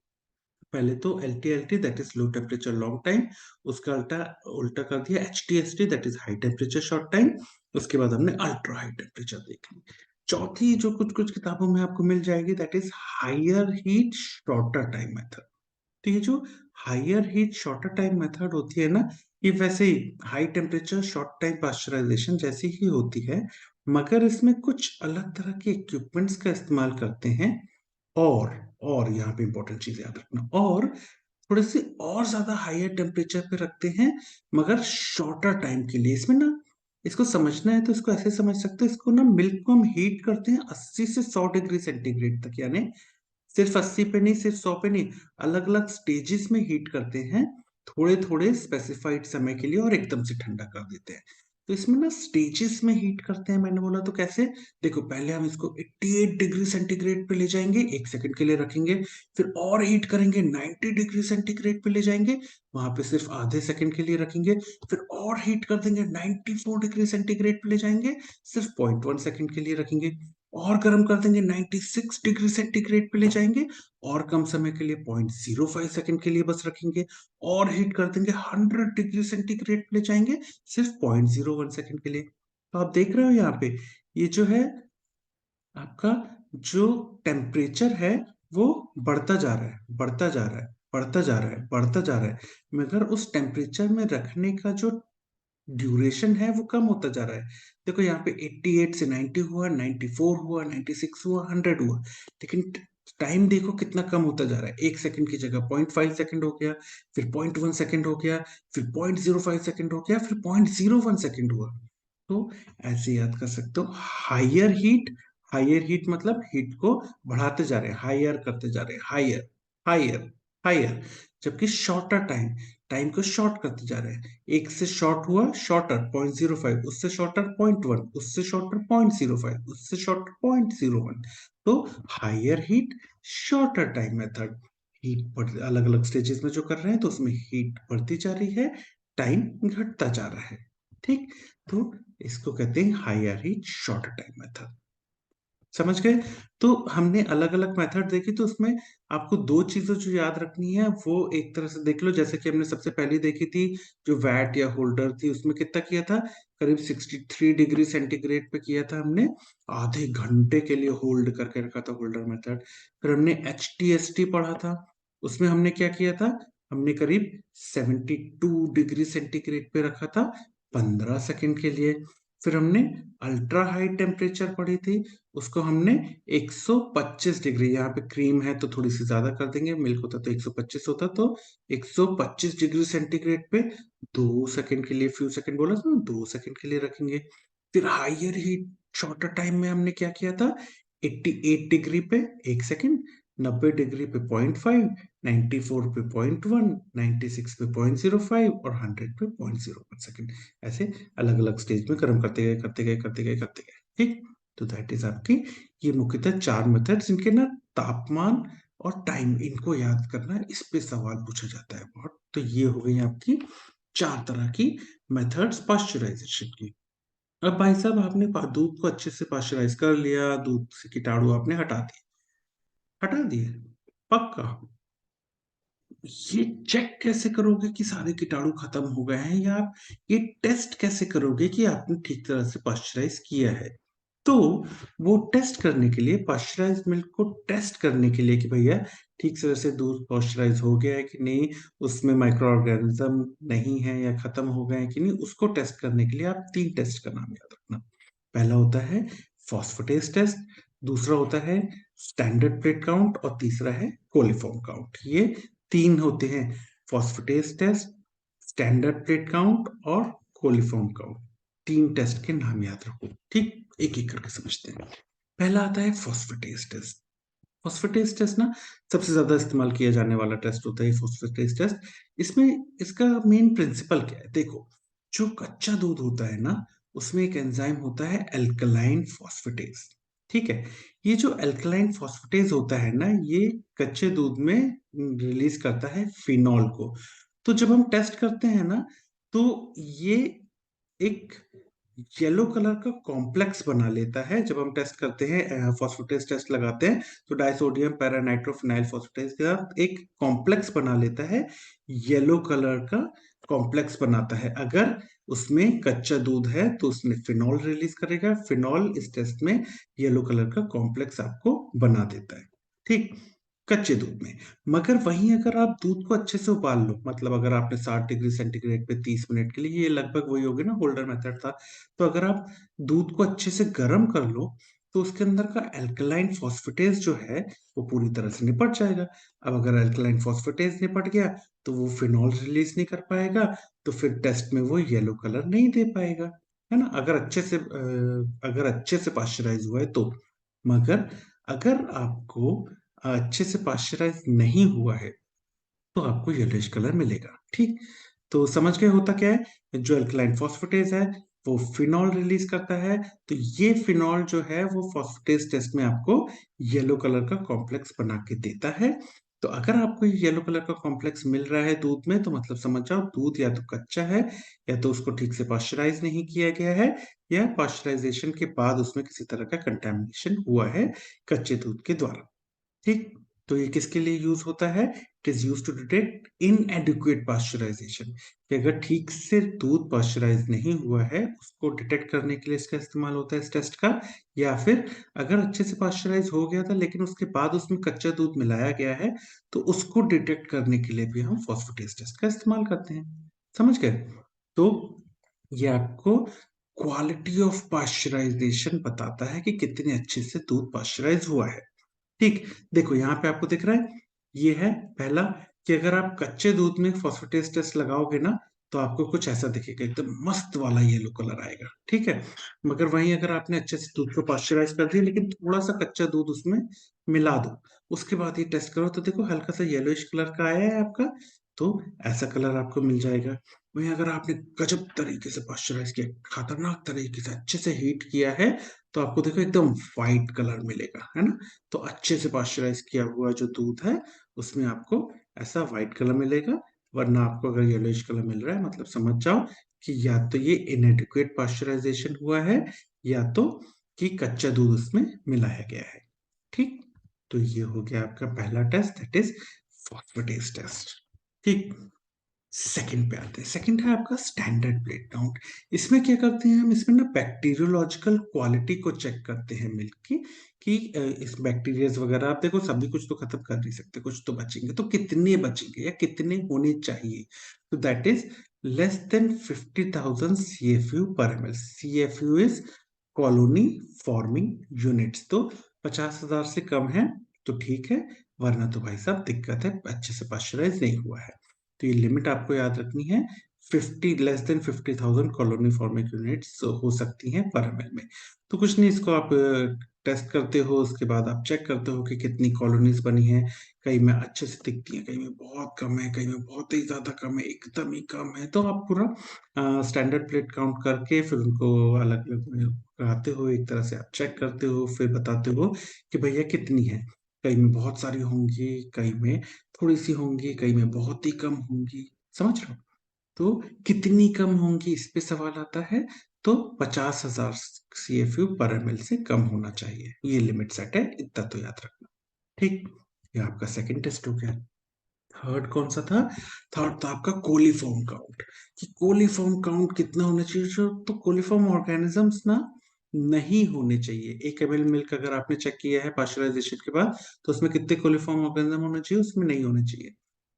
[SPEAKER 1] पहले तो L T that is low temperature long time, उसका उल्टा उल्टा कर दिया HTST that is high temperature short time. उसके बाद हमने अल्ट्रा हाई टेम्परेचर देख ली। चौथी जो कुछ कुछ किताबों में आपको मिल जाएगी, that is higher heat shorter time method. तो ये जो higher heat shorter time method होती है ना, ये वैसे ही high temperature short time pasteurisation जैसी ही होती है, मगर इसमें कुछ अलग तरह के इक्विपमेंट्स का इस्तेमाल करते हैं। और यहाँ पे इंपॉर्टेंट चीज याद रखना, और थोड़े से और ज्यादा हायर टेम्परेचर पे रखते हैं, मगर शॉर्टर टाइम के लिए। इसमें ना, इसको समझना है तो इसको ऐसे समझ सकते हो, इसको ना मिल्क को हम हीट करते हैं 80 से 100 डिग्री सेंटीग्रेड तक, यानी सिर्फ 80 पे नहीं, सिर्फ 100 पे नहीं, अलग अलग स्टेजेस में हीट करते हैं, थोड़े थोड़े स्पेसिफाइड समय के लिए, और एकदम से ठंडा कर देते हैं। तो इसमें ना स्टेजेस में हीट करते हैं, मैंने बोला तो कैसे। देखो पहले हम इसको 88 डिग्री सेंटीग्रेड पे ले जाएंगे, 1 सेकंड के लिए रखेंगे, फिर और हीट करेंगे 90 डिग्री सेंटीग्रेड पे ले जाएंगे, वहां पे सिर्फ आधे सेकंड के लिए रखेंगे, फिर और हीट कर देंगे 94 डिग्री सेंटीग्रेड पे ले जाएंगे, सिर्फ 0.1 सेकंड के लिए रखेंगे, और गर्म कर देंगे 96 डिग्री सेंटीग्रेड पे ले जाएंगे और कम समय के लिए 0.05 सेकंड के लिए बस रखेंगे और हीट कर देंगे 100 डिग्री सेंटीग्रेड पे ले जाएंगे सिर्फ 0.01 सेकंड के लिए। तो आप देख रहे हो यहाँ पे ये जो है आपका जो टेम्परेचर है वो बढ़ता जा रहा है, बढ़ता जा रहा है, बढ़ता जा रहा है, बढ़ता जा रहा है, मगर उस टेम्परेचर में रखने का जो ड्यूरेशन है वो कम होता जा रहा है। देखो यहाँ पे 88 से 90 हुआ, 94 हुआ, 96 हुआ, 100 हुआ, लेकिन टाइम देखो कितना कम होता जा रहा है। 1 सेकंड की जगह 0.5 सेकंड हो गया, फिर 0.1 सेकंड हो गया, फिर 0.05 सेकंड हो गया, फिर 0.01 सेकंड हुआ। तो ऐसे याद कर सकते हो, हायर हीट मतलब हीट को बढ़ाते जा रहे हैं, हायर करते जा रहे हैं, हायर, हायर, हायर। जबकि शॉर्टर टाइम, टाइम को शॉर्ट करते जा रहे हैं। एक से शॉर्ट हुआ, शॉर्टर 0.05, उससे शॉर्टर 0.1, उससे शॉर्टर 0.05, उससे शॉर्टर 0.01। तो higher heat, shorter time method. Heat बढ़ अलग अलग स्टेजेस में जो कर रहे हैं तो उसमें हीट बढ़ती जा रही है, टाइम घटता जा रहा है। ठीक, तो इसको कहते हैं higher heat shorter time method. समझ गए? तो हमने अलग अलग मेथड देखी, तो उसमें आपको दो चीजें जो याद रखनी है वो एक तरह से देख लो। जैसे कि हमने सबसे पहले देखी थी जो वैट या होल्डर थी, उसमें कितना किया था, करीब 63 डिग्री सेंटीग्रेड पे किया था हमने, आधे घंटे के लिए होल्ड करके रखा था, होल्डर मेथड। फिर हमने HTST पढ़ा था, उसमें हमने क्या किया था, हमने करीब 72 डिग्री सेंटीग्रेड पे रखा था 15 सेकंड के लिए। फिर हमने अल्ट्रा हाई टेम्परेचर पढ़ी थी, उसको हमने 125 डिग्री, यहाँ पे क्रीम है तो थोड़ी सी ज्यादा कर देंगे, मिल्क होता तो 125 होता, तो 125 डिग्री सेंटीग्रेड पे 2 सेकंड के लिए, फ्यू सेकंड बोला था, 2 सेकंड के लिए रखेंगे। फिर हायर हीट शॉर्टर टाइम में हमने क्या किया था, 88 डिग्री पे 1 सेकंड, 90 डिग्री पे 0.5, 94 पे 0.1, 96 पे 0.05 और 100 पे 0.01 सेकंड। ऐसे अलग अलग स्टेज में गर्म करते गए, करते गए, करते गए, करते गए। ठीक, तो दैट इज आपकी ये मुख्यतः 4 मेथड्स, इनके ना तापमान और टाइम इनको याद करना है, इस पे सवाल पूछा जाता है बहुत। तो ये हो गई आपकी 4 तरह की मेथड्स पाश्चराइजेशन की। अब भाई साहब आपने दूध को अच्छे से पाश्चराइज कर लिया, दूध से कीटाणु आपने हटा दिए, हटा दिए, पक्का। ये चेक कैसे करोगे कि सारे कीटाणु खत्म हो गए हैं, या आप ये टेस्ट कैसे करोगे कि आपने ठीक तरह से पाश्चराइज किया है? तो वो टेस्ट करने के लिए, पाश्चराइज मिल्क को टेस्ट करने के लिए कि भैया ठीक तरह से दूध पाश्चराइज हो गया है कि नहीं, उसमें माइक्रो ऑर्गेनिज्म नहीं है या खत्म हो गए हैं कि नहीं, उसको टेस्ट करने के लिए आप 3 टेस्ट का नाम याद रखना। पहला होता है फॉस्फेटेज टेस्ट, दूसरा होता है स्टैंडर्ड प्लेट काउंट और तीसरा है कोलिफॉर्म काउंट। ये 3 होते हैं, phosphatase test, standard plate count और कोलिफॉर्म काउंट। 3 टेस्ट के नाम याद रखो। ठीक, एक एक करके समझते हैं। पहला आता है फॉस्फेटेज टेस्ट। फॉस्फेटेज टेस्ट ना सबसे ज्यादा इस्तेमाल किया जाने वाला टेस्ट होता है फॉस्फेटेज टेस्ट। इसमें इसका मेन प्रिंसिपल क्या है, देखो, जो कच्चा दूध होता है ना, उसमें एक एंजाइम होता है एल्कलाइन फॉस्फेटेज। ठीक है, ये जो एल्कलाइन फॉस्फेटेज होता है ना, ये कच्चे दूध में रिलीज करता है फिनॉल को। तो जब हम टेस्ट करते हैं ना, तो ये एक येलो कलर का कॉम्प्लेक्स बना लेता है। जब हम टेस्ट करते हैं, फॉस्फेटेज टेस्ट लगाते हैं, तो डाइसोडियम पैरानाइट्रोफिनाइल फॉस्फेटेज के साथ एक कॉम्प्लेक्स बना लेता है, येलो कलर का कॉम्प्लेक्स बनाता है। अगर उसमें कच्चा दूध है तो उसमें फिनॉल रिलीज करेगा, फिनॉल इस टेस्ट में येलो कलर का कॉम्प्लेक्स आपको बना देता है। ठीक, कच्चे दूध में। मगर वहीं अगर आप दूध को अच्छे से उबाल लो, मतलब अगर आपने 60 डिग्री सेंटीग्रेड पे 30 मिनट के लिए, ये लगभग वही होगी ना, होल्डर मेथड था, तो अगर आप दूध को अच्छे से गर्म कर लो, तो उसके अंदर का एल्कलाइन फॉस्फेटेज जो है वो पूरी तरह से निपट जाएगा। अब अगर एल्कलाइन फॉस्फेटेज निपट गया तो वो फिनॉल रिलीज नहीं कर पाएगा, तो फिर टेस्ट में वो येलो कलर नहीं दे पाएगा, है ना, अगर अच्छे से पाश्चराइज हुआ है तो। मगर अगर आपको अच्छे से पाश्चराइज नहीं हुआ है तो आपको येलोइश कलर मिलेगा। ठीक, तो समझ गए होता क्या है, जो अल्कलाइन फॉस्फेटेज है वो फिनॉल रिलीज करता है, तो ये फिनॉल जो है वो फॉस्फेटेज टेस्ट में आपको येलो कलर का कॉम्प्लेक्स बना के देता है। तो अगर आपको ये येलो कलर का कॉम्प्लेक्स मिल रहा है दूध में, तो मतलब समझ जाओ दूध या तो कच्चा है, या तो उसको ठीक से पाश्चराइज नहीं किया गया है, या पाश्चराइजेशन के बाद उसमें किसी तरह का कंटेमिनेशन हुआ है कच्चे दूध के द्वारा। ठीक, तो ये किसके लिए यूज होता है? It is use to detect inadequate pasteurization, कि अगर ठीक से दूध पाश्चराइज नहीं हुआ है उसको डिटेक्ट करने के लिए इसका इस्तेमाल होता है इस टेस्ट का। या फिर अगर अच्छे से पाश्चराइज हो गया था लेकिन उसके बाद उसमें कच्चा दूध मिलाया गया है, तो उसको डिटेक्ट करने के लिए भी हम फॉस्फेटेज टेस्ट का इस्तेमाल करते हैं। समझ गए? तो ये आपको क्वालिटी ऑफ पाश्चराइजेशन बताता है कि कितने अच्छे से दूध पाश्चराइज हुआ है। ठीक, देखो यहाँ पे आपको दिख रहा है, ये है पहला, कि अगर आप कच्चे दूध में फॉस्फेटेज टेस्ट लगाओगे ना, तो आपको कुछ ऐसा दिखेगा, एकदम मस्त वाला येलो कलर आएगा। ठीक है, मगर वहीं अगर आपने अच्छे से दूध को पाश्चराइज कर दिया लेकिन थोड़ा सा कच्चा दूध उसमें मिला दो, उसके बाद ये टेस्ट करो, तो देखो हल्का सा येलोइश कलर का आया है आपका, तो ऐसा कलर आपको मिल जाएगा। वहीं अगर आपने गजब तरीके से पाश्चराइज किया, खतरनाक तरीके से अच्छे से हीट किया है, तो आपको देखो एकदम व्हाइट कलर मिलेगा, है ना? तो अच्छे से पाश्चराइज किया हुआ जो दूध है उसमें आपको ऐसा व्हाइट कलर मिलेगा। वरना आपको अगर येलोइश कलर मिल रहा है, मतलब समझ जाओ कि या तो ये इनएडिक्वेट पाश्चराइजेशन हुआ है, या तो कि कच्चा दूध उसमें मिलाया गया है। ठीक, तो ये हो गया आपका पहला test, that is phosphatase test. ठीक, सेकंड पे आते हैं। सेकंड है आपका स्टैंडर्ड प्लेट काउंट। इसमें क्या करते हैं हम? इसमें ना बैक्टीरियोलॉजिकल क्वालिटी को चेक करते हैं मिल्क की, कि इस बैक्टीरियाज वगैरह, आप देखो सभी कुछ तो खत्म कर नहीं सकते, कुछ तो बचेंगे, तो कितने बचेंगे या कितने होने चाहिए? तो that is less than 50,000 CFU पर ml। CFU is colony forming units. तो 50,000 से कम है तो ठीक है, वरना तो भाई साहब दिक्कत है, अच्छे से पाश्चराइज नहीं हुआ है। तो ये लिमिट आपको याद रखनी है, 50 less than 50,000 colony forming units हो सकती हैं पर ml में। तो कुछ नहीं, इसको आप टेस्ट करते हो, उसके बाद आप चेक करते हो कि कितनी कॉलोनीज बनी है। कहीं में अच्छे से दिखती है, कहीं में बहुत कम है, कहीं में बहुत ही ज्यादा कम है, एकदम ही कम है, तो आप पूरा स्टैंडर्ड प्लेट काउंट करके फिर उनको अलग अलग में लगाते हो, एक तरह से आप चेक करते हो, फिर बताते हो कि भैया कितनी है। कहीं में बहुत सारी होंगी, कहीं में थोड़ी सी होंगी, कहीं में बहुत ही कम होंगी। समझ रहे हो? तो कितनी कम होंगी इस पे सवाल आता है। तो 50,000 CFU पर ml से कम होना चाहिए, ये लिमिट सेट है, इतना तो याद रखना। ठीक, ये आपका सेकंड टेस्ट हो गया। थर्ड कौन सा था? थर्ड था आपका कोलीफॉर्म काउंट, कि कोलीफॉर्म काउंट कितना होना चाहिए। तो कोलीफॉर्म ऑर्गेनिजम्स ना नहीं होने चाहिए। 1 ml मिल्क अगर आपने चेक किया है पाश्चराइजेशन के बाद, तो उसमें कितने कोलीफॉर्म ऑर्गेनिज्म होने चाहिए? उसमें नहीं होने चाहिए।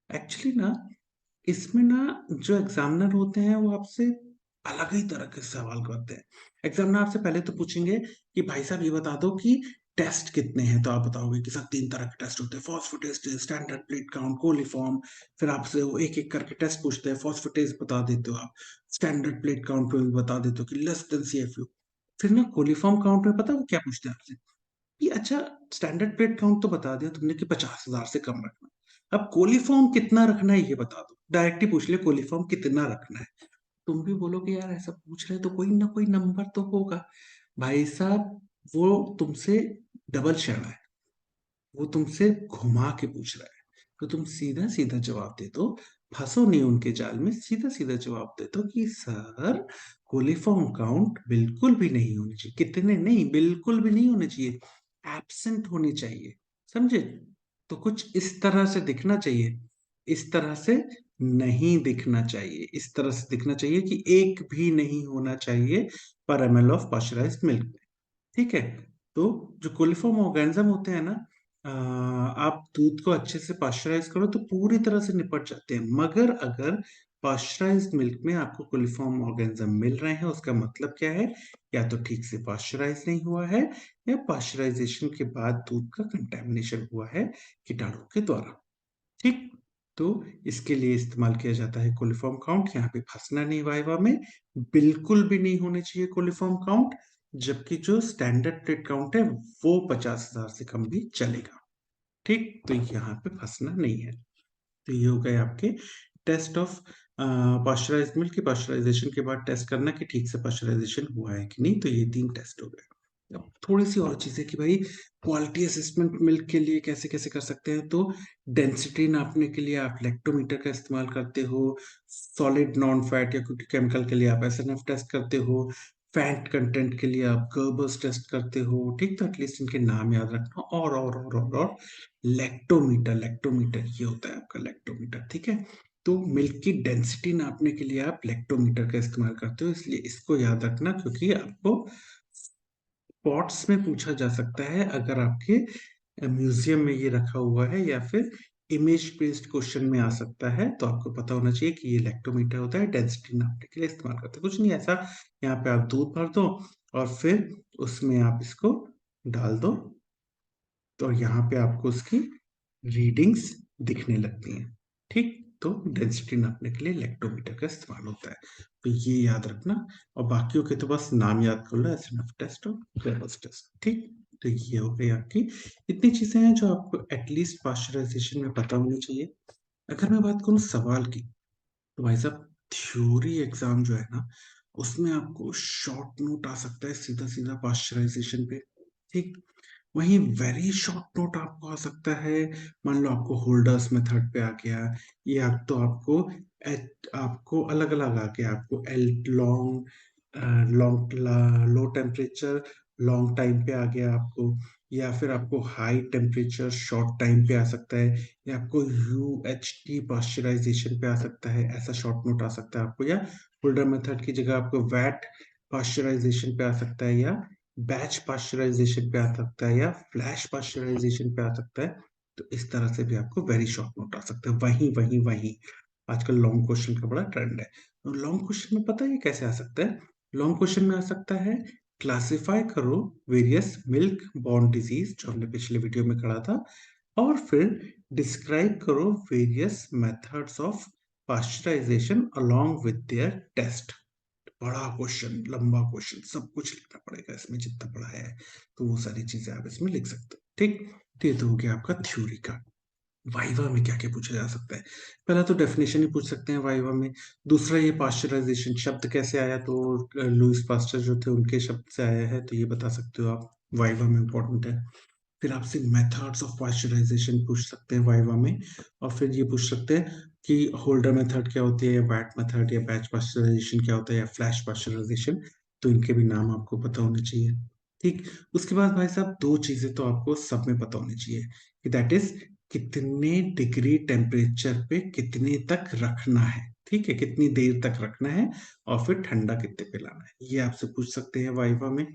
[SPEAKER 1] एक्चुअली ना, इसमें ना जो एग्जामिनर होते हैं वो आपसे अलग ही तरह के सवाल करते हैं। एग्जामिनर आपसे पहले तो पूछेंगे कि भाई साहब ये बता दो कि टेस्ट कितने हैं, तो आप बताओगे कि सर 3 तरह के टेस्ट होते हैं, phosphatase, standard plate count, coliform. फिर आपसे वो एक एक करके टेस्ट पूछते हैं, फॉस्फेटेज बता देते हो आप, स्टैंडर्ड प्लेट काउंट में भी बता देते हो कि लेस देन CFU। फिर ना कोलिफॉर्म काउंट में पता है वो क्या पूछते हैं आपसे, कि अच्छा स्टैंडर्ड प्लेट काउंट तो बता दिया तुमने कि 50,000 से कम रखना, अब कोलीफॉर्म कितना रखना है ये बता दो। डायरेक्ट ही पूछ ले कोलीफॉर्म कितना रखना है। तुम भी बोलोगे यार ऐसा पूछ रहे तो कोई ना कोई नंबर तो होगा। भाई साहब, वो तुमसे डबल शर्ट है, वो तुमसे घुमा के पूछ रहा है, तो तुम सीधा सीधा जवाब दे दो। फंसो नहीं उनके जाल में, सीधा सीधा जवाब दे दो कि सर कोलिफॉर्म काउंट बिल्कुल भी नहीं होनी चाहिए, कितने नहीं, बिल्कुल भी नहीं होने चाहिए, एब्सेंट होने चाहिए। समझे? तो कुछ इस तरह से दिखना चाहिए, इस तरह से नहीं दिखना चाहिए, इस तरह से दिखना चाहिए कि एक भी नहीं होना चाहिए पर ml ऑफ पाश्चराइज्ड मिल्क में। ठीक है, तो जो कोलिफॉर्म ऑर्गेनिज्म होते हैं ना, आप दूध को अच्छे से पाश्चराइज करो तो पूरी तरह से निपट जाते हैं। मगर अगर पाश्चराइज्ड मिल्क में आपको कोलिफॉर्म ऑर्गेनिज्म मिल रहे हैं, उसका मतलब क्या है? या तो ठीक से पाश्चराइज नहीं हुआ है, या पाश्चराइजेशन के बाद दूध का कंटेमिनेशन हुआ है कीटाणु के द्वारा। ठीक, तो इसके लिए इस्तेमाल किया जाता है कोलिफॉर्म काउंट। यहाँ पे फंसना नहीं वाइवा में, बिल्कुल भी नहीं होने चाहिए कोलिफॉर्म काउंट। जबकि जो स्टैंडर्ड प्लेट काउंट है वो 50,000 से कम भी चलेगा। ठीक, तो यहाँ पे फंसना नहीं है। तो ये हो गए आपके टेस्ट ऑफ पाश्चराइज्ड मिल्क की पाश्चराइजेशन के बाद टेस्ट करना कि ठीक से पाश्चराइजेशन हुआ है कि नहीं। तो ये 3 टेस्ट हो गए। अब थोड़ी सी और चीजें कि भाई क्वालिटी असेसमेंट मिल्क के लिए कैसे कैसे कर सकते हैं। तो डेंसिटी नापने के लिए आप लेक्टोमीटर का इस्तेमाल करते हो। सॉलिड नॉन फैट या कुछ केमिकल के लिए आप एसएनएफ टेस्ट करते हो। फैट कंटेंट के लिए आप गर्बर्स टेस्ट करते हो। ठीक, तो एटलीस्ट इनके नाम याद रखना। और लेक्टोमीटर, लेक्टोमीटर ये होता है आपका लेक्टोमीटर। ठीक है, तो मिल्क की डेंसिटी नापने के लिए आप लेक्टोमीटर का इस्तेमाल करते हो, इसलिए इसको याद रखना, क्योंकि आपको पॉट्स में पूछा जा सकता है अगर आपके म्यूजियम में ये रखा हुआ है, या फिर इमेज बेस्ड क्वेश्चन में आ सकता है। तो आपको पता होना चाहिए कि ये लेक्टोमीटर होता है, डेंसिटी नापने के लिए इस्तेमाल करते हैं। कुछ नहीं ऐसा, यहाँ पे आप दूध भर दो और फिर उसमें आप इसको डाल दो, तो यहाँ पे आपको उसकी रीडिंग्स दिखने लगती हैं। ठीक, तो डेंसिटी नापने के लिए लेक्टोमीटर का इस्तेमाल होता है, तो ये याद रखना। और बाकियों के तो बस नाम याद कर लो, एसएनएफ टेस्ट और क्लेबर्स टेस्ट। ठीक, तो ये हो गई आपकी, इतनी चीजें हैं जो आपको एटलीस्ट पाश्चराइजेशन में पता होनी चाहिए। अगर मैं बात करूँ सवाल की, तो भाई साहब थ्योरी एग्जाम जो है ना, उसमें आपको शॉर्ट नोट आ सकता है सीधा सीधा पाश्चराइजेशन पे। ठीक, वहीं वेरी शॉर्ट नोट आपको आ सकता है, मान लो आपको होल्डर्स मेथड पे आ गया, या तो आपको अलग अलग आ गया, आपको L long long low temperature long time पे आ गया आपको, या फिर आपको हाई टेम्परेचर शॉर्ट टाइम पे आ सकता है, या आपको यूएचटी पाश्चराइजेशन पे आ सकता है, ऐसा शॉर्ट नोट आ सकता है आपको, या होल्डर मेथड की जगह आपको वैट पाश्चराइजेशन पे आ सकता है, या बैच पाश्चराइजेशन पे आ सकता है, या फ्लैश पाश्चराइजेशन पे आ सकता है। तो इस तरह से भी आपको वेरी शॉर्ट नोट आ सकता है। वही वही वही आजकल लॉन्ग क्वेश्चन का बड़ा ट्रेंड है। तो लॉन्ग क्वेश्चन में पता है ये कैसे आ सकता है? लॉन्ग क्वेश्चन में आ सकता है, क्लासिफाई करो वेरियस मिल्क बॉर्न डिजीज, जो हमने पिछले वीडियो में करा था, और फिर डिस्क्राइब करो various methods of pasteurization along with their test. बड़ा क्वेश्चन, लंबा क्वेश्चन, सब कुछ लिखना पड़ेगा इसमें जितना पढ़ा है, तो वो सारी चीजें आप इसमें लिख सकते हो। ठीक, तो ये तो हो गया आपका थ्योरी का। वाइवा में क्या क्या पूछा जा सकता है? पहला तो डेफिनेशन ही पूछ सकते हैं वाइवा में। दूसरा, ये पाश्चराइजेशन शब्द कैसे आया, तो लुइस पास्चर जो थे उनके शब्द से आया है, तो ये बता सकते हो आप, वाइवा में इंपॉर्टेंट है। फिर आपसे मेथड्स ऑफ पाश्चराइजेशन पूछ सकते हैं वाइवा में, और फिर ये पूछ सकते हैं कि होल्डर मेथड क्या होती है, या वैट मेथड, या बैच पाश्चराइजेशन क्या होता है, या फ्लैश पाश्चराइजेशन। तो इनके भी नाम आपको पता होने चाहिए। ठीक, उसके बाद भाई साहब दो चीजें तो आपको सब में पता होनी चाहिए, कि दैट इज कितने डिग्री टेम्परेचर पे कितने तक रखना है। ठीक है, कितनी देर तक रखना है, और फिर ठंडा कितने पे लाना है, ये आपसे पूछ सकते हैं वाइवा में।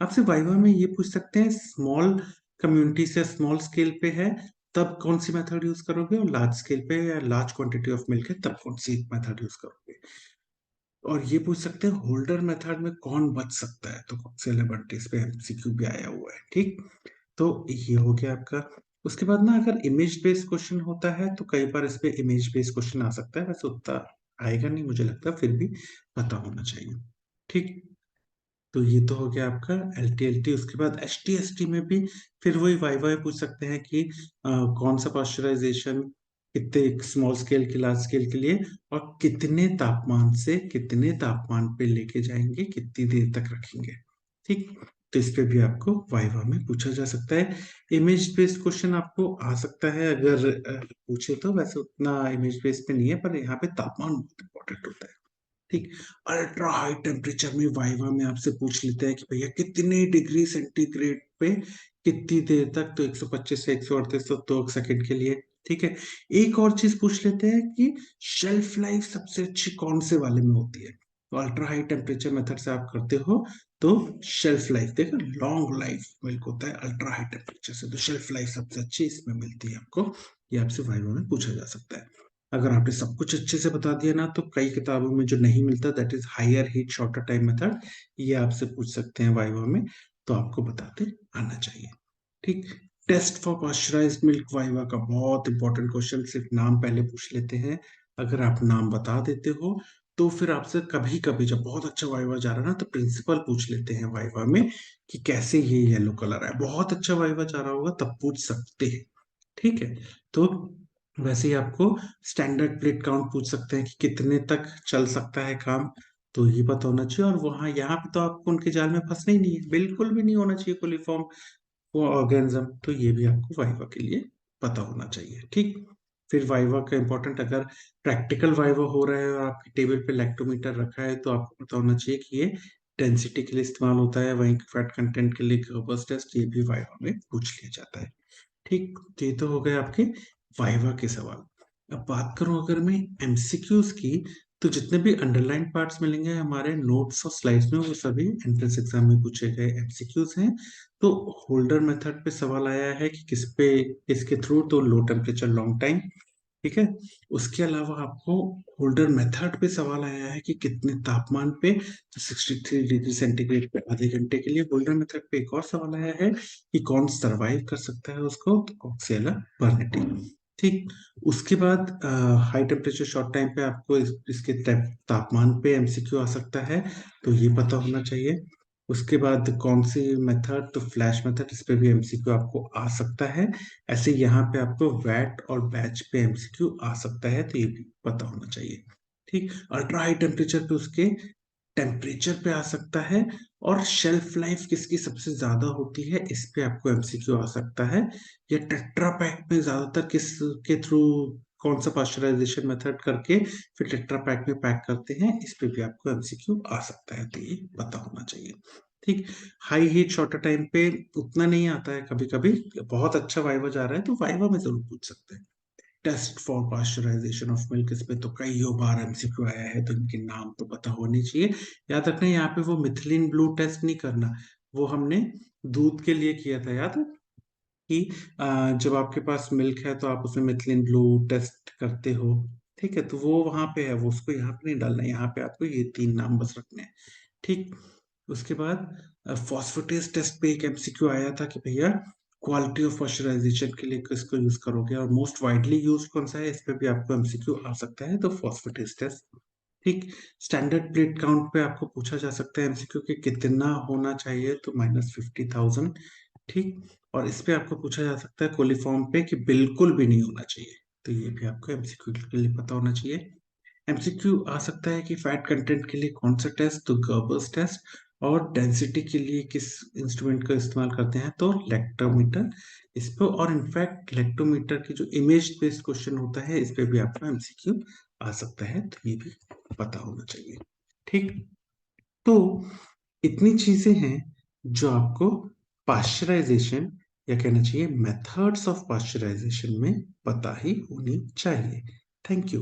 [SPEAKER 1] आपसे वाइवा में ये पूछ सकते हैं, स्मॉल कम्युनिटी से स्मॉल स्केल पे है तब कौन सी मेथड यूज करोगे, और लार्ज स्केल पे या लार्ज क्वांटिटी ऑफ मिल्क है तब कौन सी मेथड यूज करोगे। और ये पूछ सकते हैं होल्डर मेथड में कौन बच सकता है, तो कौन से लेबोरेटरीज पे एमसीक्यू भी आया हुआ है। ठीक, तो ये हो गया आपका। उसके बाद ना, अगर इमेज बेस्ड क्वेश्चन होता है तो कई बार इस पे इमेज बेस्ड क्वेश्चन आ सकता है, वैसे उतना आएगा नहीं मुझे लगता, फिर भी पता होना चाहिए। ठीक, तो ये तो हो गया आपका एल टी एल टी। उसके बाद एस टी एस टी में भी फिर वही वाई वाई पूछ सकते हैं कि कौन सा पाश्चराइजेशन कितने स्मॉल स्केल के लार्ज स्केल के लिए, और कितने तापमान से कितने तापमान पे लेके जाएंगे, कितनी देर तक रखेंगे। ठीक, तो इस पे भी आपको वाइवा में पूछा जा सकता है। इमेज बेस्ड क्वेश्चन आपको आ सकता है अगर पूछे तो, वैसे उतना इमेज बेस्ड पे नहीं है, पर यहाँ पे तापमान बहुत इंपॉर्टेंट होता है। ठीक, अल्ट्रा हाई टेम्परेचर में वाइवा में आपसे पूछ लेते हैं कि भैया कितने डिग्री सेंटीग्रेड पे कितनी देर तक, तो 125 से 138 तो 2 सेकंड के लिए। ठीक है, एक और चीज पूछ लेते हैं कि शेल्फ लाइफ सबसे अच्छी कौन से वाले में होती है। तो अल्ट्रा हाई टेम्परेचर मेथड से आप करते हो तो शेल्फ लाइफ देखो, लॉन्ग लाइफ मिल्क होता है अल्ट्रा हाई टेम्परेचर से, तो शेल्फ लाइफ सबसे अच्छी इसमें मिलती है आपको। ये आपसे वाइवा में पूछा जा सकता है। अगर आपने सब कुछ अच्छे से बता दिया ना, तो कई किताबों में जो नहीं मिलता, that is higher heat shorter time method, ये आपसे पूछ सकते हैं वाइवा में, तो आपको बताते आना चाहिए। ठीक, test for pasteurized milk viva का बहुत इंपॉर्टेंट क्वेश्चन, सिर्फ नाम पहले पूछ लेते हैं। अगर आप नाम बता देते हो तो फिर आपसे कभी कभी जब बहुत अच्छा वाइवा जा रहा है ना, तो प्रिंसिपल पूछ लेते हैं वाइवा में कि कैसे ये येलो कलर है। बहुत अच्छा वाइवा जा रहा होगा तब पूछ सकते हैं। ठीक है, तो वैसे ही आपको स्टैंडर्ड प्लेट काउंट पूछ सकते हैं कि कितने तक चल सकता है काम, तो ये पता होना चाहिए। और वहाँ यहाँ पे तो आपको उनके जाल में फंसना ही नहीं है, बिल्कुल भी नहीं होना चाहिए कोलिफॉर्म वो ऑर्गेनिज्म। तो ये भी आपको वाइवा के लिए पता होना चाहिए, ठीक। फिर वाइवा का इंपॉर्टेंट, अगर प्रैक्टिकल वाइवा हो रहा है और आपके टेबल पे लैक्टोमीटर रखा है तो आपको पता होना चाहिए कि ये डेंसिटी के लिए इस्तेमाल होता है, वहीं फैट कंटेंट के लिए गर्बर्स टेस्ट, ये भी वाइवा में पूछ लिया जाता है, ठीक। तो ये तो हो गए आपके वाइवा के सवाल। अब बात करूं अगर मैं एमसीक्यूज की, तो जितने भी अंडरलाइन पार्ट्स मिलेंगे हमारे नोट्स और स्लाइड्स में, वो सभी एंट्रेंस एग्जाम में पूछे गए एमसीक्यूज हैं। तो होल्डर मेथड पे सवाल आया है कि किसके थ्रू, तो लो टेम्परेचर लॉन्ग टाइम, ठीक है। उसके अलावा आपको होल्डर मेथड पे सवाल आया है कि कितने तापमान पे, तो 63 डिग्री सेंटीग्रेड पे आधे घंटे के लिए। होल्डर मेथड पे एक और सवाल आया है कि कौन सरवाइव कर सकता है उसको, तो ऑक्सिएला बर्नेटी, ठीक। उसके बाद हाई टेम्परेचर शॉर्ट टाइम पे आपको इसके तापमान पे एमसीक्यू आ सकता है, तो ये पता होना चाहिए। उसके बाद कौन सी मेथड, तो फ्लैश मेथड, इस पे भी एमसीक्यू आपको आ सकता है। ऐसे यहाँ पे आपको वैट और बैच पे एमसीक्यू आ सकता है, तो ये भी पता होना चाहिए, ठीक। अल्ट्रा हाई टेम्परेचर पे उसके टेम्परेचर पे आ सकता है। और शेल्फ लाइफ किसकी सबसे ज्यादा होती है, इस पे आपको एमसीक्यू आ सकता है। या टेट्रा पैक में ज्यादातर किस के थ्रू, कौन सा पास्चराइजेशन मेथड करके फिर टेट्रा पैक में पैक करते हैं, इस पे भी आपको एमसीक्यू आ सकता है, तो ये पता होना चाहिए, ठीक। हाई हीट शॉर्टर टाइम पे उतना नहीं आता है, कभी कभी बहुत अच्छा वाइवा जा रहा है तो वाइवा में जरूर पूछ सकते हैं। Test for pasteurization of milk, इस पे तो कई बार एमसीक्यू आया है, तो इनके नाम तो पता होने चाहिए। याद रखना, यहाँ पे वो मिथिलीन ब्लू टेस्ट नहीं करना, वो हमने दूध के लिए किया था, याद है कि जब आपके पास मिल्क है तो आप उसमें मिथिलीन ब्लू टेस्ट करते हो, ठीक है। तो वो वहां पे है, वो उसको यहाँ पे नहीं डालना है, यहाँ पे आपको ये 3 नाम बस रखने हैं, ठीक। उसके बाद फॉस्फेटेस टेस्ट पे एक एमसीक्यू आया था कि भैया क्वालिटी ऑफ पॉस्चराइजेशन के लिए किसको यूज करोगे, और मोस्ट वाइडली यूज कौन सा है, इस पे भी आपको एमसीक्यू आ सकता है, तो फॉस्फेटेस टेस्ट, ठीक। स्टैंडर्ड प्लेट काउंट पे आपको पूछा जा सकता है एमसीक्यू कि कितना होना चाहिए, तो -50,000, ठीक। और इस पे आपको पूछा जा सकता है कोलिफॉर्म पे कि बिल्कुल भी नहीं होना चाहिए, तो ये भी आपको एमसीक्यू के लिए पता होना चाहिए। एमसीक्यू आ सकता है कि फैट कंटेंट के लिए कौन सा टेस्ट, तो गर्बर्स टेस्ट। और डेंसिटी के लिए किस इंस्ट्रूमेंट का इस्तेमाल करते हैं, तो लेक्टोमीटर, इस पे। और इनफैक्ट लेक्टोमीटर की जो इमेज बेस्ड क्वेश्चन होता है, इस पे भी आपको एमसीक्यू आ सकता है, तो ये भी पता होना चाहिए, ठीक। तो इतनी चीजें हैं जो आपको पाश्चराइजेशन, या कहना चाहिए मेथड्स ऑफ पाश्चराइजेशन में पता ही होनी चाहिए। Thank you.